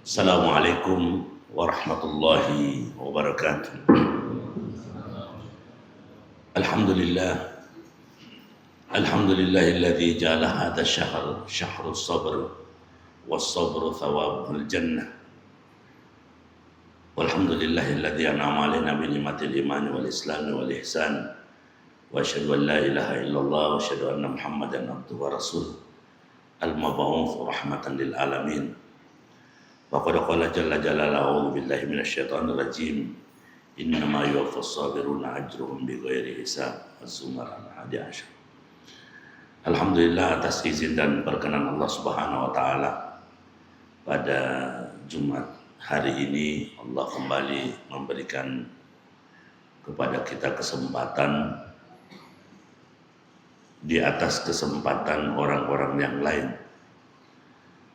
Assalamualaikum warahmatullahi wabarakatuh. Alhamdulillah, alhamdulillahilladzi ja'ala hadha syahr syahrus sabr was sabru thawabul jannah. Walhamdulillahilladzi an'ama 'alaina bi ni'matil iman wal islam wal ihsan. Wa asyhadu an la ilaha illallah wa asyhadu anna Muhammadan abduhu wa rasuluh al-mab'uts rahmatan lil alamin. Wa qad qala jalla jalaluhu billahi minasyaitonir rajim. Innama yuwaffas sabiruna ajruhum bighairi hisab. Az-Zumar al-11. Alhamdulillah atas izin dan perkenan Allah Subhanahu wa taala, pada Jumat hari ini Allah kembali memberikan kepada kita kesempatan di atas kesempatan orang-orang yang lain.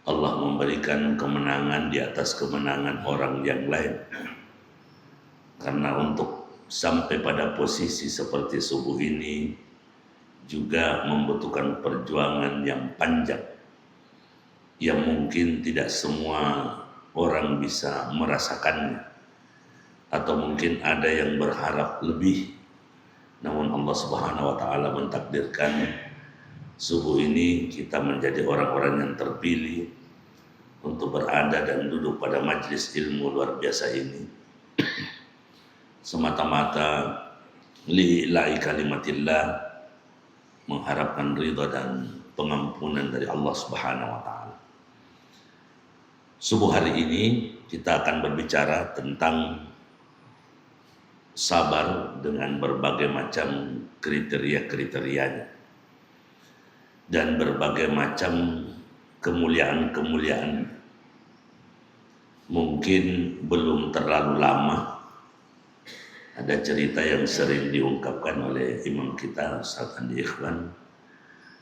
Allah memberikan kemenangan di atas kemenangan orang yang lain. Karena untuk sampai pada posisi seperti subuh ini juga membutuhkan perjuangan yang panjang, yang mungkin tidak semua orang bisa merasakannya, atau mungkin ada yang berharap lebih. Namun Allah Subhanahu wa taala mentakdirkan subuh ini kita menjadi orang-orang yang terpilih untuk berada dan duduk pada majelis ilmu luar biasa ini semata-mata lillahi kalimatillah, mengharapkan ridha dan pengampunan dari Allah Subhanahu wa taala. Subuh hari ini kita akan berbicara tentang sabar dengan berbagai macam kriteria-kriterianya dan berbagai macam kemuliaan-kemuliaan. Mungkin belum terlalu lama ada cerita yang sering diungkapkan oleh imam kita Ustaz Andi Ikhwan,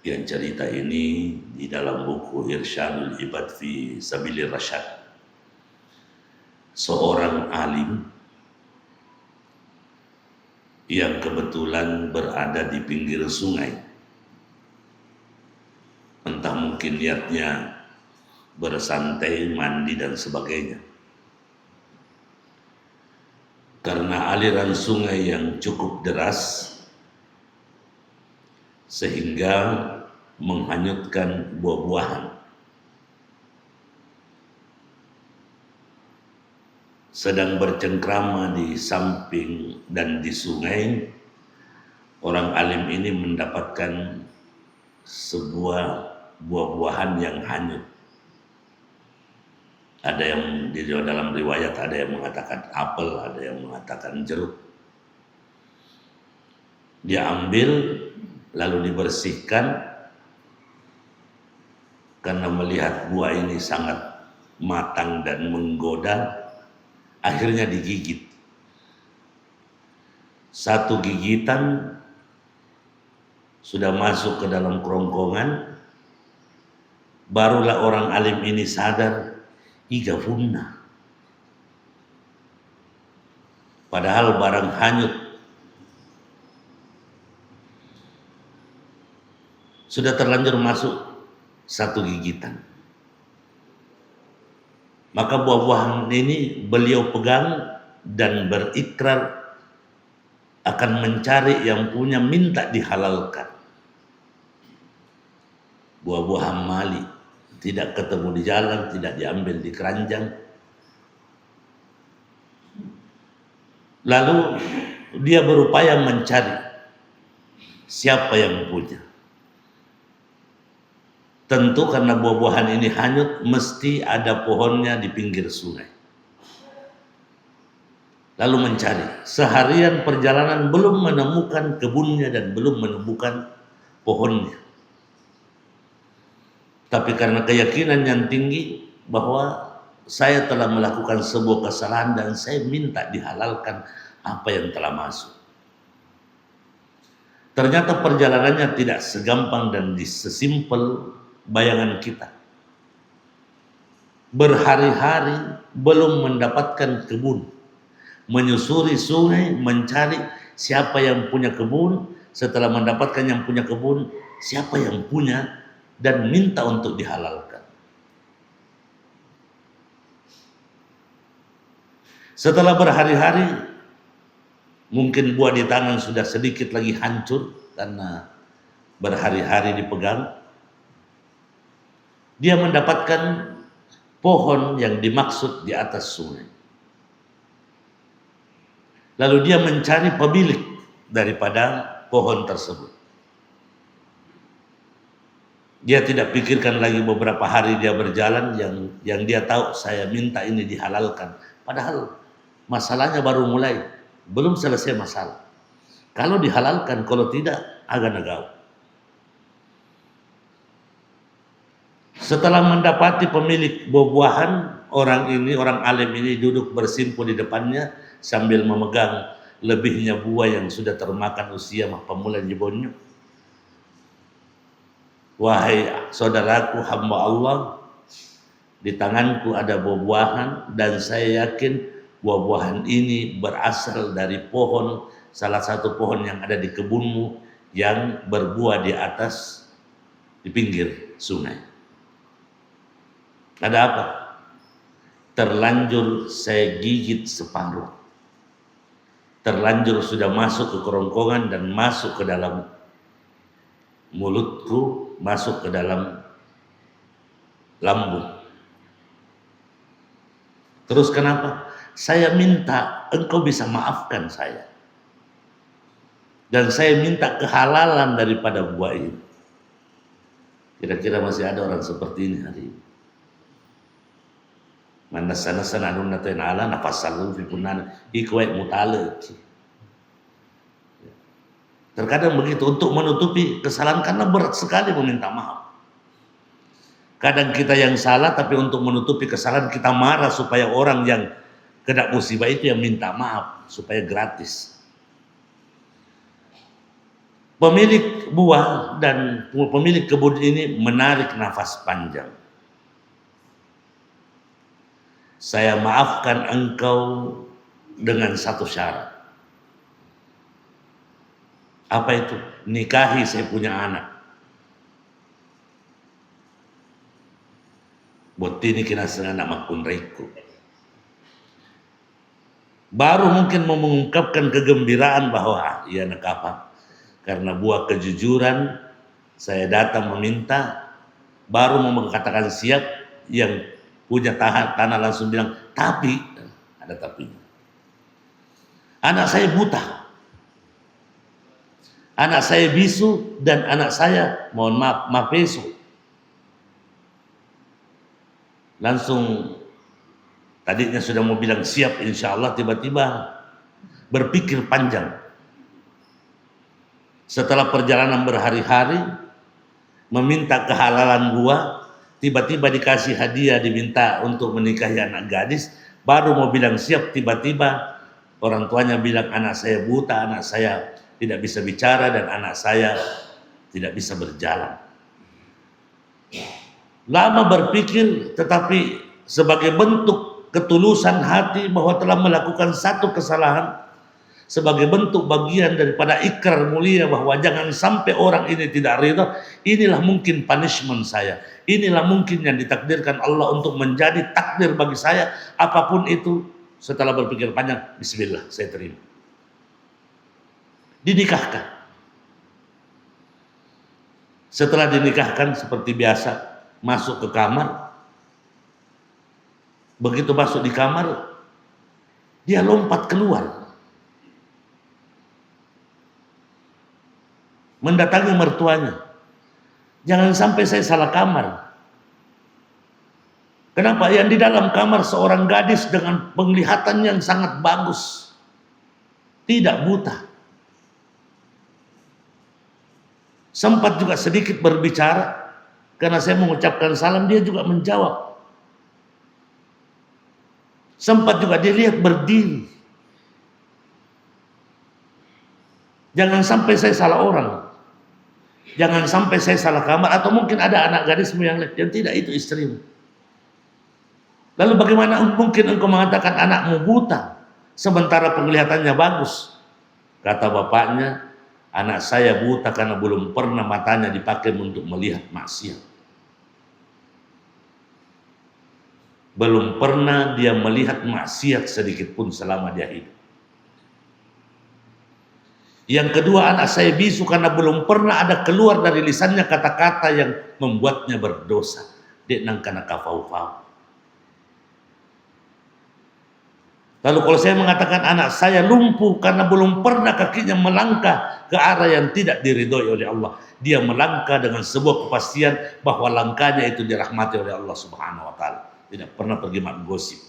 yang cerita ini di dalam buku Irsyadul Ibad fi Sabilir Rasyad. Seorang alim yang kebetulan berada di pinggir sungai, entah mungkin niatnya bersantai, mandi dan sebagainya. Karena aliran sungai yang cukup deras sehingga menghanyutkan buah-buahan. Sedang bercengkrama di samping dan di sungai, orang alim ini mendapatkan sebuah buah-buahan yang hanyut. Ada yang di dalam riwayat ada yang mengatakan apel, ada yang mengatakan jeruk. Dia ambil lalu dibersihkan, karena melihat buah ini sangat matang dan menggoda, akhirnya digigit. Satu gigitan sudah masuk ke dalam kerongkongan, barulah orang alim ini sadar, iga punna. Padahal barang hanyut. Sudah terlanjur masuk satu gigitan. Maka buah-buahan ini beliau pegang dan berikrar akan mencari yang punya, minta dihalalkan. Buah-buahan mali tidak ketemu di jalan, tidak diambil di keranjang. Lalu dia berupaya mencari siapa yang punya. Tentu karena buah-buahan ini hanyut, mesti ada pohonnya di pinggir sungai. Lalu mencari. Seharian perjalanan belum menemukan kebunnya dan belum menemukan pohonnya. Tapi karena keyakinan yang tinggi bahwa saya telah melakukan sebuah kesalahan dan saya minta dihalalkan apa yang telah masuk. Ternyata perjalanannya tidak segampang dan sesimpel bayangan kita. Berhari-hari belum mendapatkan kebun. Menyusuri sungai, mencari siapa yang punya kebun. Setelah mendapatkan yang punya kebun, siapa yang punya, dan minta untuk dihalalkan. Setelah berhari-hari, mungkin buah di tangan sudah sedikit lagi hancur karena berhari-hari dipegang. Dia mendapatkan pohon yang dimaksud di atas sungai. Lalu dia mencari pemilik daripada pohon tersebut. Dia tidak pikirkan lagi beberapa hari dia berjalan, yang dia tahu saya minta ini dihalalkan. Padahal masalahnya baru mulai, belum selesai masalah. Kalau dihalalkan, kalau tidak, agak negau. Setelah mendapati pemilik buah-buahan, orang alim ini duduk bersimpu di depannya sambil memegang lebihnya buah yang sudah termakan usia pemulan jebonyo. Wahai saudaraku hamba Allah, di tanganku ada buah-buahan dan saya yakin buah-buahan ini berasal dari pohon, salah satu pohon yang ada di kebunmu yang berbuah di atas, di pinggir sungai. Ada apa? Terlanjur saya gigit separuh. Terlanjur sudah masuk ke kerongkongan dan masuk ke dalam mulutku, masuk ke dalam lambung. Terus kenapa? Saya minta engkau bisa maafkan saya. Dan saya minta kehalalan daripada buah ini. Kira-kira masih ada orang seperti ini hari ini. Mana sana anun natain ala nafasalu fi punana ikwai mutale. Terkadang begitu untuk menutupi kesalahan karena berat sekali meminta maaf. Kadang kita yang salah tapi untuk menutupi kesalahan kita marah supaya orang yang kena musibah itu yang minta maaf supaya gratis. Pemilik buah dan pemilik kebun ini menarik nafas panjang. Saya maafkan engkau dengan satu syarat. Apa itu? Nikahi saya punya anak. Buat ini kena anak makun reku. Baru mungkin mau mengungkapkan kegembiraan bahwa ia nak apa? Karena buah kejujuran saya datang meminta. Baru mau mengatakan siap, yang punya tanah langsung bilang tapi, ada tapinya. Anak saya buta, anak saya bisu, dan anak saya mohon maaf mapeso. Langsung tadinya sudah mau bilang siap insya Allah, tiba-tiba berpikir panjang. Setelah perjalanan berhari-hari meminta kehalalan buah, tiba-tiba dikasih hadiah, diminta untuk menikahi anak gadis, baru mau bilang siap, tiba-tiba orang tuanya bilang anak saya buta, anak saya tidak bisa bicara, dan anak saya tidak bisa berjalan. Lama berpikir, tetapi sebagai bentuk ketulusan hati bahwa telah melakukan satu kesalahan, sebagai bentuk bagian daripada ikrar mulia bahwa jangan sampai orang ini tidak ridha, inilah mungkin punishment saya, inilah mungkin yang ditakdirkan Allah untuk menjadi takdir bagi saya, apapun itu. Setelah berpikir panjang, bismillah, saya terima. Dinikahkan. Setelah dinikahkan seperti biasa, masuk ke kamar. Begitu masuk di kamar, dia lompat keluar, mendatangi mertuanya. Jangan sampai saya salah kamar. Kenapa? Yang di dalam kamar seorang gadis dengan penglihatan yang sangat bagus, tidak buta. Sempat juga sedikit berbicara, karena saya mengucapkan salam, dia juga menjawab. Sempat juga dilihat berdiri. Jangan sampai saya salah orang. Jangan sampai saya salah kamar, atau mungkin ada anak gadismu yang lain. Yang tidak, itu istrimu. Lalu bagaimana mungkin engkau mengatakan anakmu buta, sementara penglihatannya bagus? Kata bapaknya, anak saya buta karena belum pernah matanya dipakai untuk melihat maksiat. belum pernah dia melihat maksiat sedikit pun selama dia hidup. Yang kedua, anak saya bisu karena belum pernah ada keluar dari lisannya kata-kata yang membuatnya berdosa. Dek nang kana kafau-fau. Lalu kalau saya mengatakan anak saya lumpuh karena belum pernah kakinya melangkah ke arah yang tidak diridhoi oleh Allah. Dia melangkah dengan sebuah kepastian bahwa langkahnya itu dirahmati oleh Allah Subhanahu wa taala. Tidak pernah pergi mak gosip.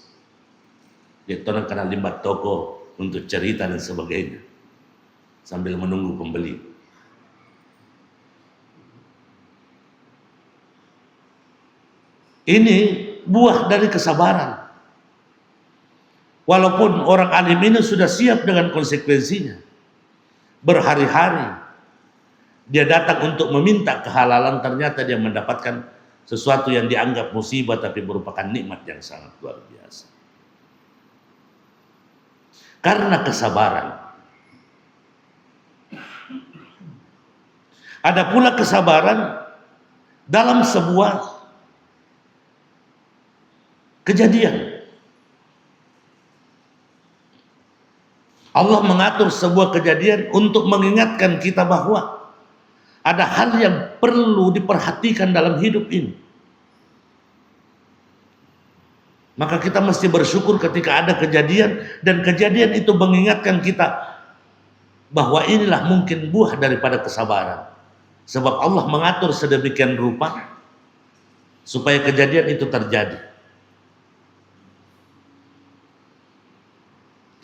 Dia tonang kena limbat toko untuk cerita dan sebagainya sambil menunggu pembeli. Ini buah dari kesabaran. Walaupun orang alim ini sudah siap dengan konsekuensinya. Berhari-hari dia datang untuk meminta kehalalan, ternyata dia mendapatkan sesuatu yang dianggap musibah tapi merupakan nikmat yang sangat luar biasa. Karena kesabaran. Ada pula kesabaran dalam sebuah kejadian. Allah mengatur sebuah kejadian untuk mengingatkan kita bahwa ada hal yang perlu diperhatikan dalam hidup ini. Maka kita mesti bersyukur ketika ada kejadian, dan kejadian itu mengingatkan kita bahwa inilah mungkin buah daripada kesabaran. Sebab Allah mengatur sedemikian rupa supaya kejadian itu terjadi.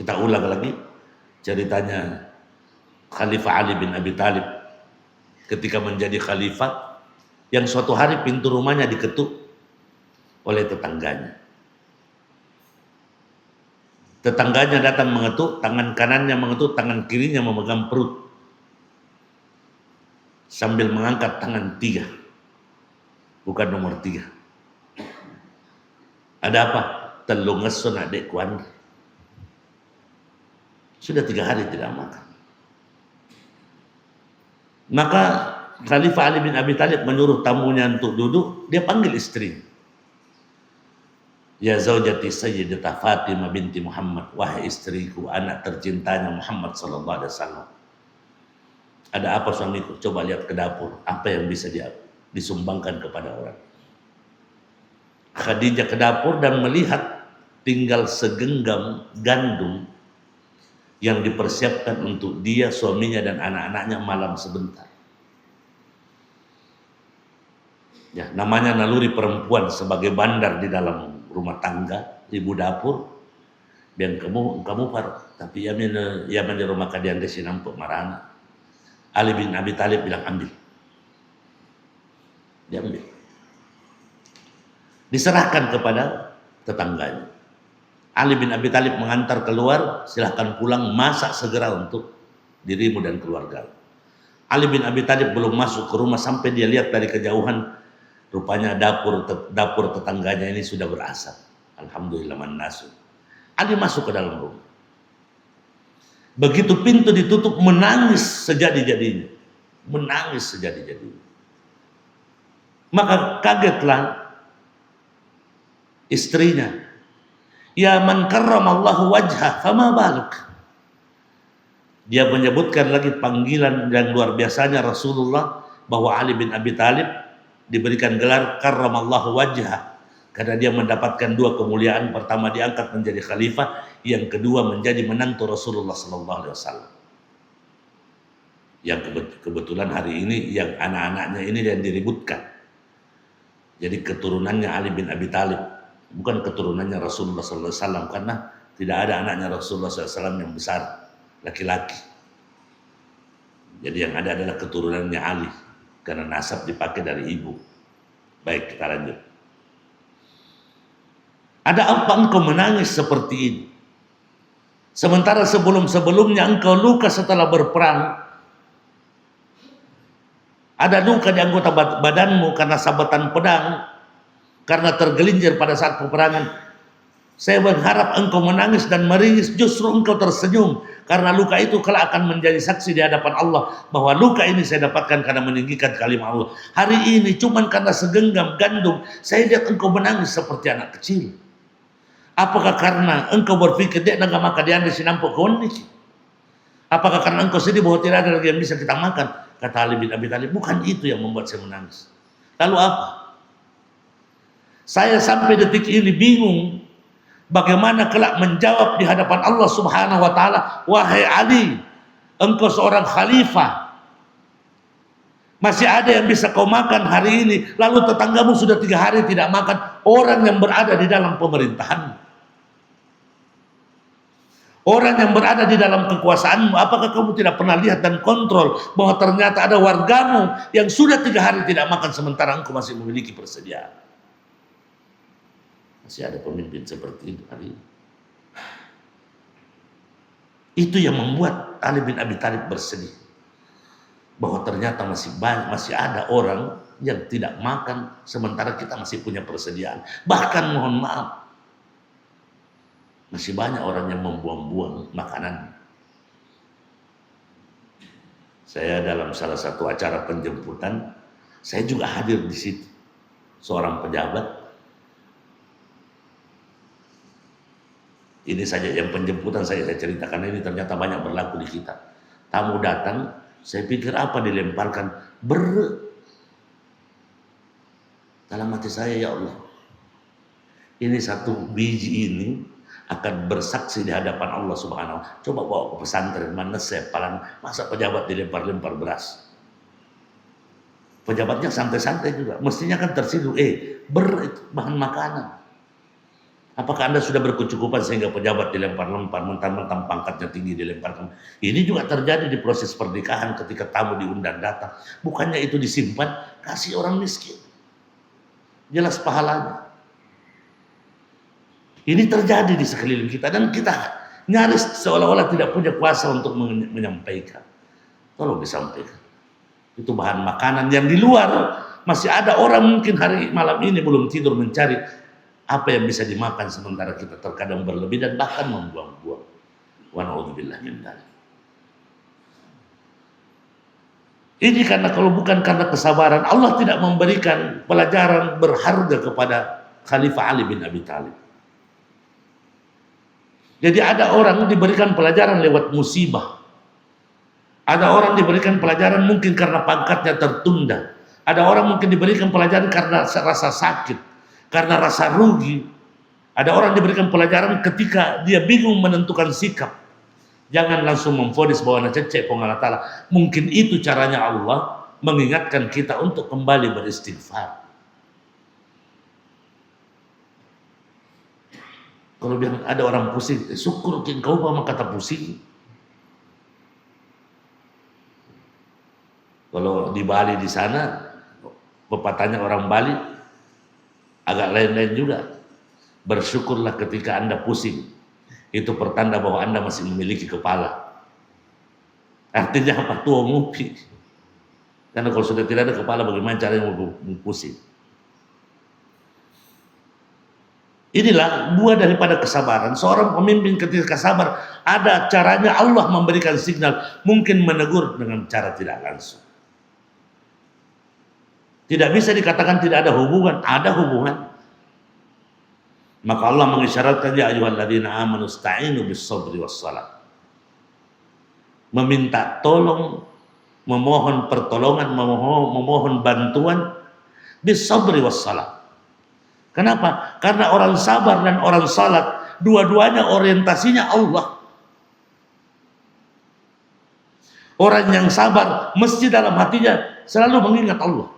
Kita ulang lagi ceritanya Khalifah Ali bin Abi Thalib ketika menjadi khalifah, yang suatu hari pintu rumahnya diketuk oleh tetangganya. Tetangganya datang mengetuk, tangan kanannya mengetuk, tangan kirinya memegang perut sambil mengangkat tangan 3, bukan nomor 3. Ada apa? Telungesun adek kuan. Sudah 3 hari tidak makan. Maka Khalifah Ali bin Abi Thalib menyuruh tamunya untuk duduk. Dia panggil istri. Ya zaujati Sayyidatah Fatimah binti Muhammad, wahai istriku, anak tercintanya Muhammad sallallahu alaihi wasallam. Ada apa suamiku? Coba lihat ke dapur, apa yang bisa dia disumbangkan kepada orang. Khadijah ke dapur dan melihat tinggal segenggam gandum yang dipersiapkan untuk dia, suaminya dan anak-anaknya malam sebentar. Ya, namanya naluri perempuan sebagai bandar di dalam rumah tangga, ibu dapur. Dan kamu par, tapi ya di rumah kadian desi nampuk marana. Ali bin Abi Thalib bilang ambil. Dia ambil. Diserahkan kepada tetangganya. Ali bin Abi Thalib mengantar keluar, silahkan pulang, masak segera untuk dirimu dan keluarga. Ali bin Abi Thalib belum masuk ke rumah sampai dia lihat dari kejauhan, rupanya dapur tetangganya ini sudah berasap. Alhamdulillah mannasu. Ali masuk ke dalam rumah. Begitu pintu ditutup, menangis sejadi-jadinya. Menangis sejadi-jadinya. Maka kagetlah istrinya. Ya man karramallahu wajhah fama baluk. Dia menyebutkan lagi panggilan yang luar biasanya Rasulullah bahwa Ali bin Abi Thalib diberikan gelar karramallahu wajhah karena dia mendapatkan 2 kemuliaan. Pertama diangkat menjadi khalifah, yang kedua menjadi menantu Rasulullah sallallahu alaihi wasallam. Yang kebetulan hari ini yang anak-anaknya ini yang diributkan. Jadi keturunannya Ali bin Abi Thalib, bukan keturunannya Rasulullah SAW, karena tidak ada anaknya Rasulullah SAW yang besar laki-laki. Jadi yang ada adalah keturunannya Ali, karena nasab dipakai dari ibu. Baik, kita lanjut. Ada apa engkau menangis seperti ini? Sementara sebelum-sebelumnya engkau luka setelah berperang. Ada luka di anggota badanmu karena sabetan pedang, karena tergelincir pada saat peperangan. Saya berharap engkau menangis dan meringis, justru engkau tersenyum karena luka itu kelak akan menjadi saksi di hadapan Allah bahwa luka ini saya dapatkan karena meninggikan kalimat Allah. Hari ini cuman karena segenggam gandum saya lihat engkau menangis seperti anak kecil. Apakah karena engkau berpikir dia nggak makan dia ada sinampok kondisi? Apakah karena engkau sedih bahwa tidak ada lagi yang bisa kita makan? Kata Ali bin Abi Thalib, bukan itu yang membuat saya menangis. Lalu apa? Saya sampai detik ini bingung bagaimana kelak menjawab di hadapan Allah Subhanahu wa taala, wahai Ali, engkau seorang khalifah. Masih ada yang bisa kau makan hari ini, lalu tetanggamu sudah 3 hari tidak makan, orang yang berada di dalam pemerintahan. Orang yang berada di dalam kekuasaanmu, apakah kamu tidak pernah lihat dan kontrol bahwa ternyata ada wargamu yang sudah 3 hari tidak makan sementara engkau masih memiliki persediaan? Masih ada pemimpin seperti itu hari ini. Itu yang membuat Ali bin Abi Thalib bersedih bahwa ternyata masih ada orang yang tidak makan sementara kita masih punya persediaan. Bahkan mohon maaf, masih banyak orang yang membuang-buang makanan. Saya dalam salah satu acara penjemputan, saya juga hadir di situ. Seorang pejabat. Ini saja yang penjemputan saya ceritakan, ini ternyata banyak berlaku di kita. Tamu datang, saya pikir apa dilemparkan? Dalam hati saya, ya Allah, ini satu biji ini akan bersaksi di hadapan Allah Subhanahu wa taala. Coba bawa ke pesantren, mana sepalan, masa pejabat dilempar-lempar beras? Pejabatnya santai-santai juga, mestinya kan tersinggung, itu bahan makanan. Apakah Anda sudah berkecukupan sehingga pejabat dilempar-lempar, mentang-mentang pangkatnya tinggi dilemparkan? Ini juga terjadi di proses pernikahan ketika tamu diundang datang. Bukannya itu disimpan, kasih orang miskin. Jelas pahalanya. Ini terjadi di sekeliling kita dan kita nyaris seolah-olah tidak punya kuasa untuk menyampaikan. Tolong disampaikan. Itu bahan makanan yang di luar masih ada orang mungkin hari malam ini belum tidur mencari apa yang bisa dimakan sementara kita terkadang berlebih dan bahkan membuang-buang. Wa na'udzubillah min dzalik. Ini karena kalau bukan karena kesabaran, Allah tidak memberikan pelajaran berharga kepada Khalifah Ali bin Abi Thalib. Jadi ada orang diberikan pelajaran lewat musibah. Ada orang diberikan pelajaran mungkin karena pangkatnya tertunda. Ada orang mungkin diberikan pelajaran karena rasa sakit, karena rasa rugi. Ada orang diberikan pelajaran ketika dia bingung menentukan sikap. Jangan langsung memvonis bahwa cecek pengalat ta'ala. Mungkin itu caranya Allah mengingatkan kita untuk kembali beristighfar. Kalau bilang ada orang pusing, syukur engkau sama kata pusing. Kalau di Bali di sana, pepatahnya orang Bali agak lain-lain juga. Bersyukurlah ketika Anda pusing. Itu pertanda bahwa Anda masih memiliki kepala. Artinya apa? Tua ngupi. Karena kalau sudah tidak ada kepala, bagaimana caranya mau pusing? Inilah buah daripada kesabaran. Seorang pemimpin ketika sabar, ada caranya Allah memberikan signal. Mungkin menegur dengan cara tidak langsung. Tidak bisa dikatakan tidak ada hubungan. Ada hubungan. Maka Allah mengisyaratkan, ya ayyuhalladzina amanu ista'inu bis-sabri was-salat. Meminta tolong, memohon pertolongan, memohon bantuan bis-sabri was-salat. Kenapa? Karena orang sabar dan orang salat dua-duanya orientasinya Allah. Orang yang sabar mesti dalam hatinya selalu mengingat Allah.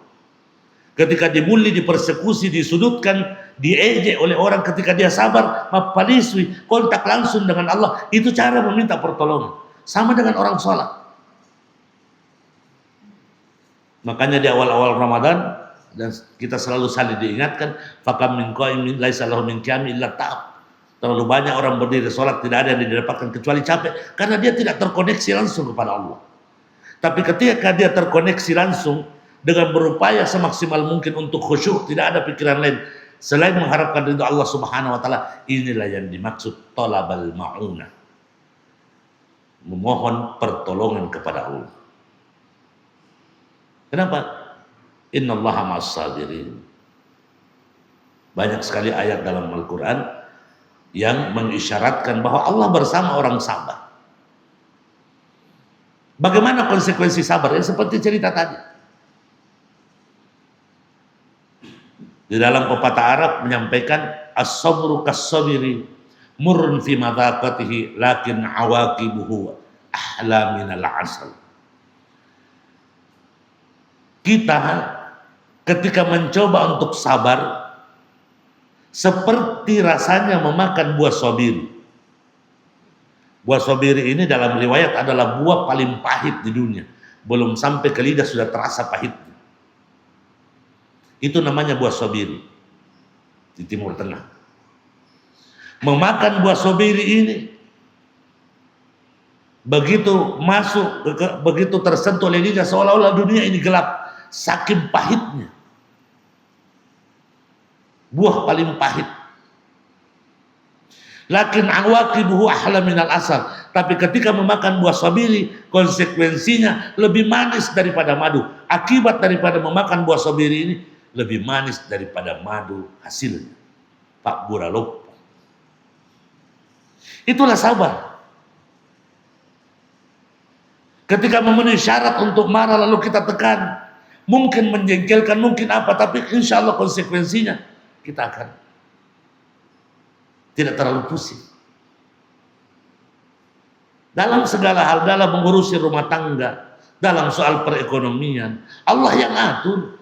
Ketika dibully, dipersekusi, disudutkan, diejek oleh orang, ketika dia sabar, mapaliswi, kontak langsung dengan Allah, itu cara meminta pertolongan. Sama dengan orang salat. Makanya di awal-awal Ramadan, dan kita selalu saling diingatkan, fakam min qaimin laisa lahu min qiyami illa ta'ab. Terlalu banyak orang berdiri salat tidak ada yang didapatkan kecuali capek karena dia tidak terkoneksi langsung kepada Allah. Tapi ketika dia terkoneksi langsung dengan berupaya semaksimal mungkin untuk khusyuk, tidak ada pikiran lain selain mengharapkan ridha Allah Subhanahu wa taala, inilah yang dimaksud talabal ma'unah. Memohon pertolongan kepada Allah. Kenapa? Innallaha ma'as sabirin. Banyak sekali ayat dalam Al-Quran yang mengisyaratkan bahwa Allah bersama orang sabar. Bagaimana konsekuensi sabar? Ya seperti cerita tadi. Di dalam pepatah Arab menyampaikan as-sabru kas-sabiri murrun fi madaqatihi lakin awaqibuhu ahla minal asal. Kita ketika mencoba untuk sabar seperti rasanya memakan buah sobiri. Buah sobiri ini dalam riwayat adalah buah paling pahit di dunia. Belum sampai ke lidah sudah terasa pahit. Itu namanya buah sobiri di Timur Tengah. Memakan buah sobiri ini, begitu masuk, begitu tersentuh oleh lidah seolah-olah dunia ini gelap, saking pahitnya. Buah paling pahit. Lakin awaqibuhu ahla minal asal. Tapi ketika memakan buah sobiri, konsekuensinya lebih manis daripada madu. Akibat daripada memakan buah sobiri ini lebih manis daripada madu hasilnya. Pak Buralopo. Itulah sabar. Ketika memenuhi syarat untuk marah lalu kita tekan, mungkin menjengkelkan, mungkin apa, tapi insya Allah konsekuensinya kita akan tidak terlalu pusing. Dalam segala hal, dalam mengurusi rumah tangga, dalam soal perekonomian, Allah yang atur.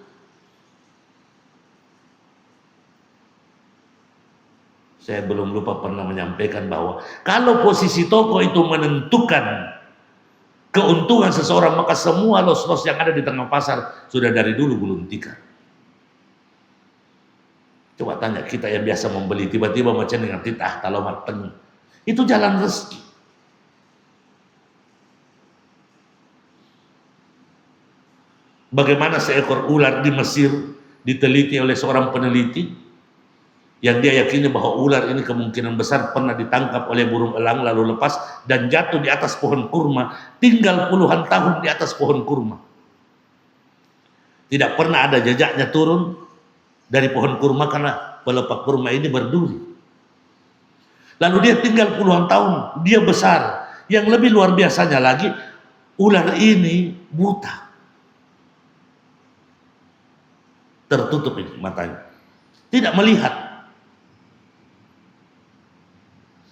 Saya belum lupa pernah menyampaikan bahwa kalau posisi toko itu menentukan keuntungan seseorang, maka semua los-los yang ada di tengah pasar sudah dari dulu gulung tikar. Coba tanya kita yang biasa membeli, tiba-tiba macam dengan titah talamat tengah. Itu jalan rezeki. Bagaimana seekor ular di Mesir diteliti oleh seorang peneliti yang dia yakini bahwa ular ini kemungkinan besar pernah ditangkap oleh burung elang lalu lepas dan jatuh di atas pohon kurma, tinggal puluhan tahun di atas pohon kurma. Tidak pernah ada jejaknya turun dari pohon kurma karena pelepah kurma ini berduri. Lalu dia tinggal puluhan tahun, dia besar. Yang lebih luar biasanya lagi, ular ini buta. Tertutup ini matanya. Tidak melihat.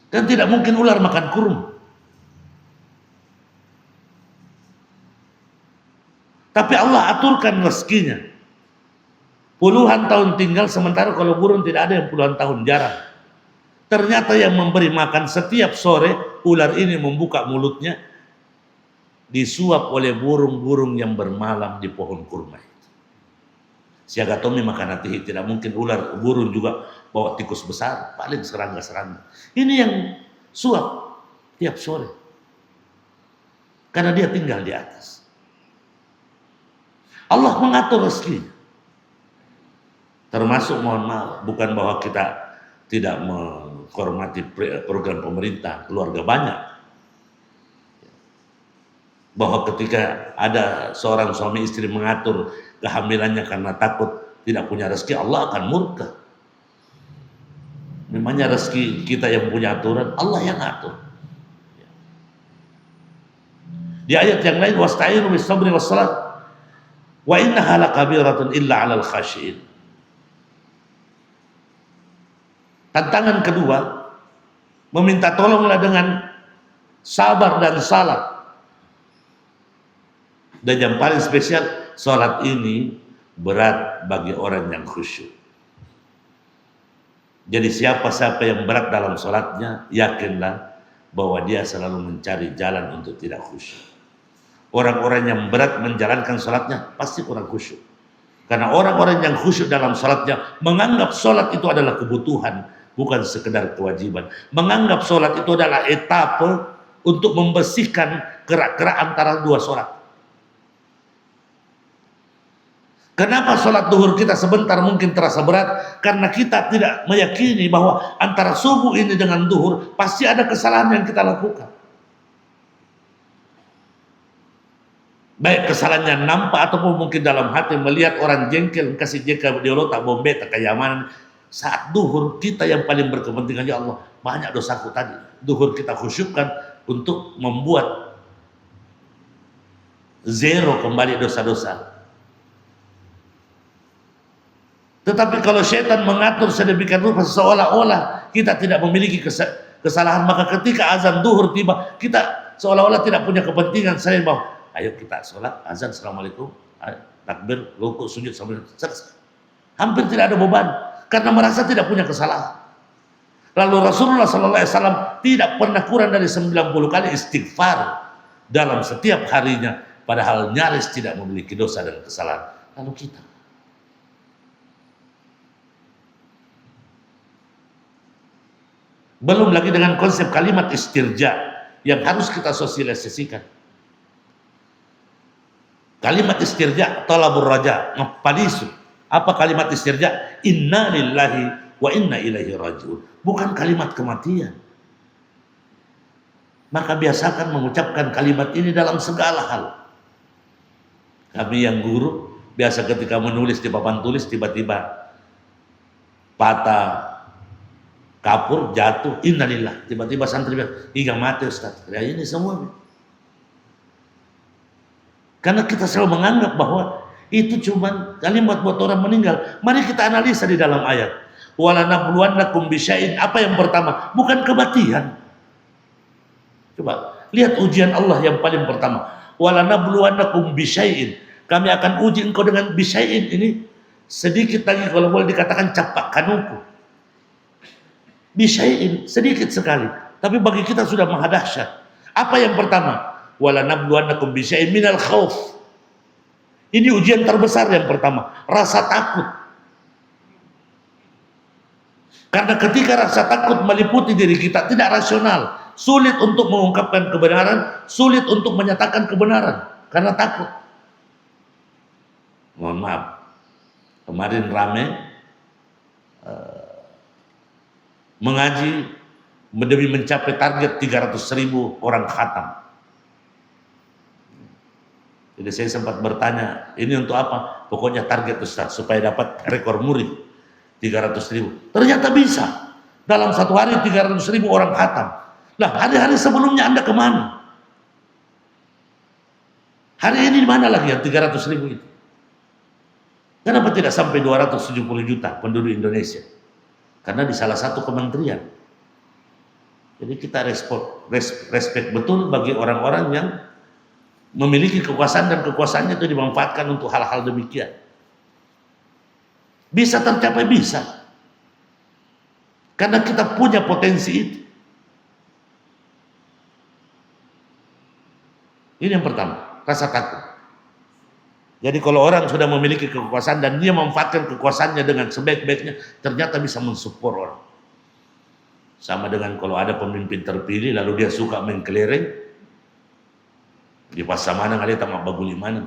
Dan tidak mungkin ular makan kurma. Tapi Allah aturkan rezekinya. Puluhan tahun tinggal, sementara kalau burung tidak ada yang puluhan tahun, jarang. Ternyata yang memberi makan setiap sore, ular ini membuka mulutnya, disuap oleh burung-burung yang bermalam di pohon kurma itu. Siaga Tommy makan hati, tidak mungkin ular, burung juga bawa tikus besar, paling serangga-serangga. Ini yang suap tiap sore. Karena dia tinggal di atas. Allah mengatur rezeki. Termasuk, mohon maaf, bukan bahwa kita tidak menghormati program pemerintah, keluarga banyak. Bahwa ketika ada seorang suami istri mengatur kehamilannya karena takut tidak punya rezeki, Allah akan murka. Memangnya rezeki kita yang punya aturan, Allah yang atur. Di ayat yang lain, wasta'inu bis sabri was salat wa innaha lakabiratun illa 'alal khashiin. Tantangan kedua, meminta tolonglah dengan sabar dan salat. Dan yang paling spesial, salat ini berat bagi orang yang khusyuk. Jadi siapa-siapa yang berat dalam salatnya, yakinlah bahwa dia selalu mencari jalan untuk tidak khusyuk. Orang-orang yang berat menjalankan salatnya pasti kurang khusyuk. Karena orang-orang yang khusyuk dalam salatnya menganggap salat itu adalah kebutuhan, bukan sekedar kewajiban. Menganggap salat itu adalah etape untuk membersihkan gerak-gerak antara dua salat. Kenapa sholat duhur kita sebentar mungkin terasa berat? Karena kita tidak meyakini bahwa antara subuh ini dengan duhur pasti ada kesalahan yang kita lakukan. Baik kesalahannya nampak ataupun mungkin dalam hati melihat orang jengkel, kasih jengkel dia lo tak bombe, tak kayamanan. saat duhur kita yang paling berkepentingan, ya Allah banyak dosaku tadi. Duhur kita khusyukkan untuk membuat zero kembali dosa-dosa. Tetapi kalau syaitan mengatur sedemikian rupa seolah-olah kita tidak memiliki kesalahan, maka ketika azan duhur tiba, kita seolah-olah tidak punya kepentingan selain bahwa ayo kita sholat, azan, assalamualaikum, takbir, rukuk, sujud, sambil selesai. Hampir tidak ada beban karena merasa tidak punya kesalahan. Lalu Rasulullah SAW tidak pernah kurang dari 90 kali istighfar dalam setiap harinya, padahal nyaris tidak memiliki dosa dan kesalahan. Lalu kita, belum lagi dengan konsep kalimat istirja yang harus kita sosialisasikan. Kalimat istirja, talabur raja, ngapalisu. Apa kalimat istirja? Inna lillahi wa inna ilaihi rajiun. Bukan kalimat kematian. Maka biasakan mengucapkan kalimat ini dalam segala hal. Kami yang guru, biasa ketika menulis di papan tulis, tiba-tiba patah, kapur, jatuh, innalillah. Tiba-tiba santri bilang, iga mati Ustaz. Ya ini semua. Karena kita selalu menganggap bahwa itu cuma kalimat buat orang meninggal. Mari kita analisa di dalam ayat. Walanabluwannakum bisya'in. Apa yang pertama? Bukan kematian. Coba lihat ujian Allah yang paling pertama. Walanabluwannakum bisya'in. Kami akan uji engkau dengan bisya'in ini. Sedikit lagi kalau boleh dikatakan capak kanuku. Bisya'in, sedikit sekali. Tapi bagi kita sudah maha dahsyat. Apa yang pertama? Walanabluwannakum bisya'in minal khauf. Ini ujian terbesar yang pertama, rasa takut. Karena ketika rasa takut meliputi diri kita, tidak rasional, sulit untuk mengungkapkan kebenaran, sulit untuk menyatakan kebenaran karena takut. Mohon maaf, kemarin rame mengaji demi mencapai target 300.000 orang khatam. Jadi saya sempat bertanya, ini untuk apa? Pokoknya target Ustaz, supaya dapat rekor muri 300.000. Ternyata bisa. Dalam satu hari 300.000 orang khatam. Lah hari-hari sebelumnya Anda kemana? Hari ini di mana lagi yang 300.000 itu? Kenapa tidak sampai 270 juta penduduk Indonesia? Karena di salah satu kementerian. Jadi kita respect betul bagi orang-orang yang memiliki kekuasaan dan kekuasaannya itu dimanfaatkan untuk hal-hal demikian. Bisa tercapai, bisa. Karena kita punya potensi itu. Ini yang pertama, rasa takut. Jadi kalau orang sudah memiliki kekuasaan dan dia memanfaatkan kekuasaannya dengan sebaik-baiknya, ternyata bisa mensupport orang. Sama dengan kalau ada pemimpin terpilih lalu dia suka mengkelereng, di Pasamana kali tamak baguli mana.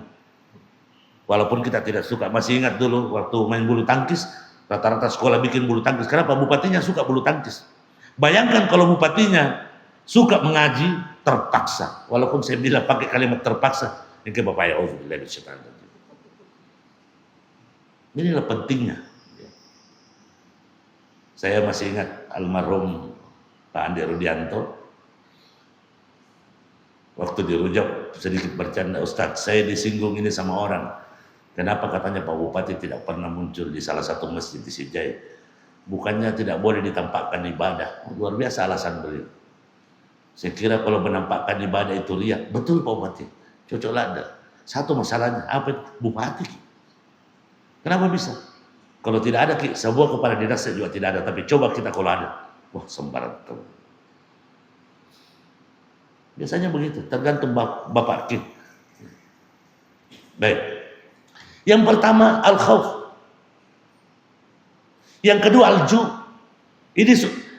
Walaupun kita tidak suka, masih ingat dulu waktu main bulu tangkis, rata-rata sekolah bikin bulu tangkis. Kenapa? Bupatinya suka bulu tangkis. Bayangkan kalau bupatinya suka mengaji, terpaksa. Walaupun saya bilang pakai kalimat terpaksa, ini ke Bapak ya, inilah pentingnya. Saya masih ingat almarhum Pak Andi Rudianto. Waktu dirujak sedikit bercanda, Ustadz saya disinggung ini sama orang. Kenapa katanya Pak Bupati tidak pernah muncul di salah satu masjid di Sijai? Bukannya tidak boleh ditampakkan ibadah. Luar biasa alasan beliau. Saya kira kalau menampakkan ibadah itu riak. Betul Pak Bupati, cocok ada. Satu masalahnya, apa itu? Bupati. Kenapa bisa? Kalau tidak ada, sebuah kepala dinas juga tidak ada. Tapi coba kita kalau ada. Wah sembarang. Biasanya begitu, tergantung Bapak Ki. Baik. Yang pertama al-khauf. Yang kedua al-ju. Ini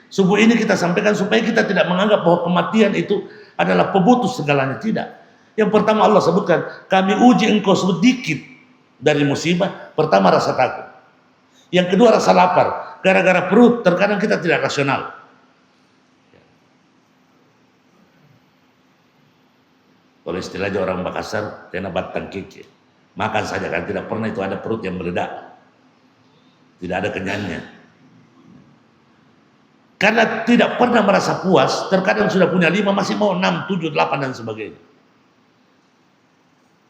subuh ini kita sampaikan supaya kita tidak menganggap bahwa kematian itu adalah pemutus segalanya, tidak. Yang pertama Allah sebutkan, kami uji engkau sedikit dari musibah. Pertama rasa takut. Yang kedua rasa lapar. Gara-gara perut terkadang kita tidak rasional. Kalau istilahnya orang Makassar, tena batang keke. Makan saja kan, tidak pernah itu ada perut yang meledak. Tidak ada kenyangnya. Karena tidak pernah merasa puas, terkadang sudah punya 5 masih mau 6, 7, 8 dan sebagainya.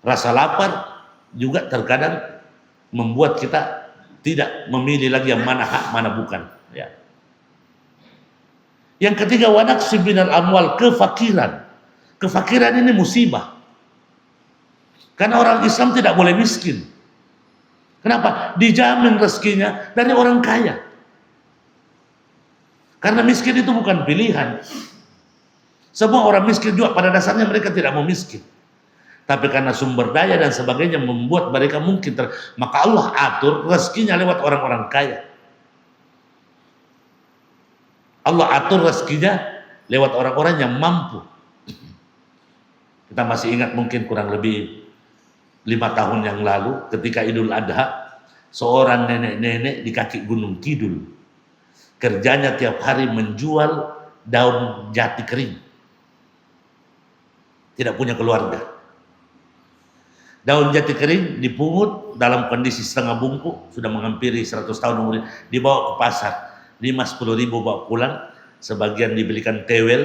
Rasa lapar juga terkadang membuat kita tidak memilih lagi yang mana hak, mana bukan. Ya. Yang ketiga, wanaqsi binal amwal, kefakiran. Kefakiran ini musibah. Karena orang Islam tidak boleh miskin. Kenapa? Dijamin rezekinya dari orang kaya. Karena miskin itu bukan pilihan. Semua orang miskin juga pada dasarnya mereka tidak mau miskin. Tapi karena sumber daya dan sebagainya membuat mereka mungkin maka Allah atur rezekinya lewat orang-orang kaya. Allah atur rezekinya lewat orang-orang yang mampu. Kita masih ingat mungkin kurang lebih 5 tahun yang lalu ketika Idul Adha, seorang nenek-nenek di kaki Gunung Kidul kerjanya tiap hari menjual daun jati kering. Tidak punya keluarga. Daun jati kering dipungut dalam kondisi setengah bungkuk, sudah menghampiri 100 tahun umurnya, dibawa ke pasar. 5-10 ribu bawa pulang, sebagian dibelikan tewel,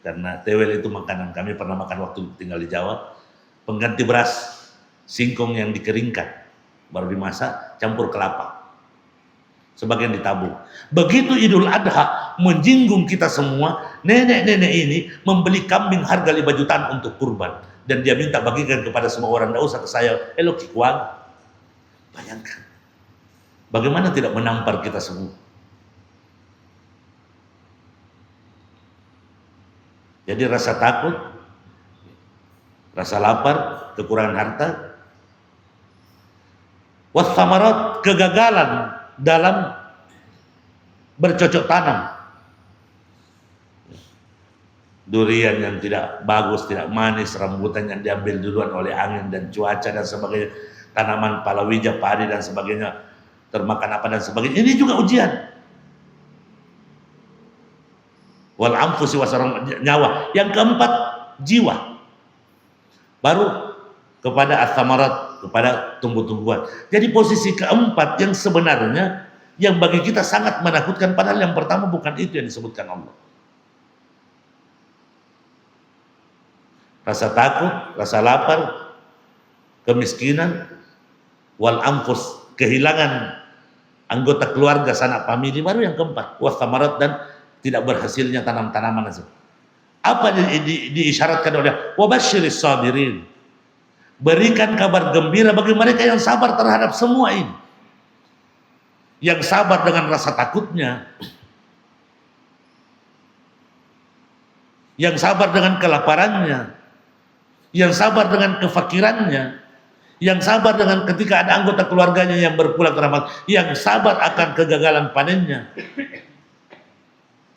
karena tewel itu makanan kami pernah makan waktu tinggal di Jawa, pengganti beras, singkong yang dikeringkan, baru dimasak, campur kelapa, sebagian ditabung. Begitu Idul Adha menjinggung kita semua, nenek-nenek ini membeli kambing harga 5 jutaan untuk kurban, dan dia minta bagikan kepada semua orang, tidak usah ke saya, kikuang. Bayangkan, bagaimana tidak menampar kita semua. Jadi rasa takut, rasa lapar, kekurangan harta, wassamarat, kegagalan dalam bercocok tanam. Durian yang tidak bagus, tidak manis, rambutan yang diambil duluan oleh angin dan cuaca dan sebagainya, tanaman palawija, padi dan sebagainya, termakan apa dan sebagainya. Ini juga ujian. Wal anfusi wasarang, nyawa. Yang keempat, jiwa. Baru kepada atsamarat, kepada tumbuh-tumbuhan. Jadi posisi keempat yang sebenarnya yang bagi kita sangat menakutkan, padahal yang pertama bukan itu yang disebutkan Allah. Rasa takut, rasa lapar, kemiskinan, wal anfus, kehilangan anggota keluarga, sanak famili, baru yang keempat, watsamarat, dan tidak berhasilnya tanam-tanaman. Apa diisyaratkan oleh wabasyiris sabirin, berikan kabar gembira bagi mereka yang sabar terhadap semua ini, yang sabar dengan rasa takutnya, yang sabar dengan kelaparannya, yang sabar dengan kefakirannya, yang sabar dengan ketika ada anggota keluarganya yang berpulang ke rahmat, yang sabar akan kegagalan panennya.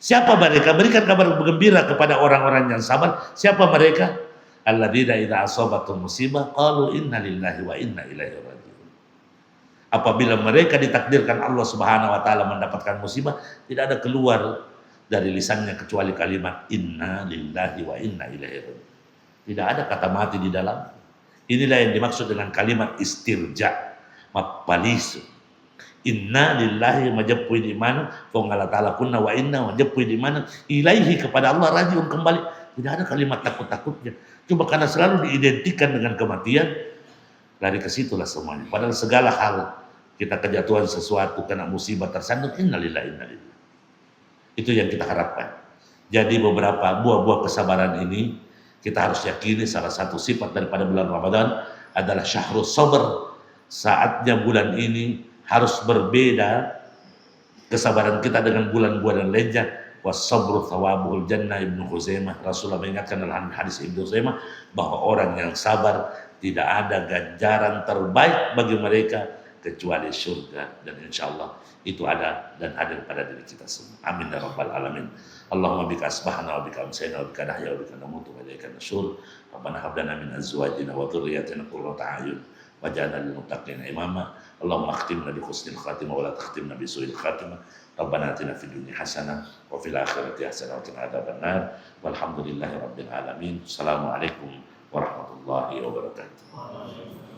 Siapa mereka? Berikan kabar gembira kepada orang-orang yang sabar. Siapa mereka? Alladzina idza asabatum musibah qalu inna lillahi wa inna ilaihi raji'un. Apabila mereka ditakdirkan Allah Subhanahu wa taala mendapatkan musibah, tidak ada keluar dari lisannya kecuali kalimat inna lillahi wa inna ilaihi raji'un. Tidak ada kata mati di dalam. Inilah yang dimaksud dengan kalimat istirja, mapalisu. Inna lillahi majapui di mana, fongala ta'ala kunna wa inna majapui di mana, ilaihi, kepada Allah rajiun, kembali. Tidak ada kalimat takut-takutnya. Cuma karena selalu diidentikan dengan kematian, lari ke situlah semuanya. Padahal segala hal, kita kejatuhan sesuatu, kena musibah, tersandung, inna lillahi inna lillahi. Itu yang kita harapkan. Jadi beberapa buah-buah kesabaran ini, kita harus yakini salah satu sifat daripada bulan Ramadan adalah syahrus sabr. Saatnya bulan ini harus berbeda kesabaran kita dengan bulan-bulan lainnya. Wasabru thawabul jannah. Ibnu Khuzaimah, Rasulullah mengingatkan dalam hadis Ibnu Khuzaimah bahwa orang yang sabar tidak ada ganjaran terbaik bagi mereka kecuali surga, dan insyaallah itu ada dan hadir pada diri kita semua. Amin ya rabbal alamin. Allahumma bika asbahna wa bika amsayna wa bika nahya wa bika namutu wa ilaika nusyur. Rabbana hab lana min azwajina wa dhurriyyatina qurrata a'yun waj'alna lil muttaqina imama. Allahumma akhtimna bi husnil khatimah wa la takhtimna bi su'il khatimah. Rabbana atina fid dunya hasanah wa fil akhirati hasanah wa qina adzabannar. Walhamdulillahi rabbil alamin. Assalamualaikum warahmatullahi wabarakatuh.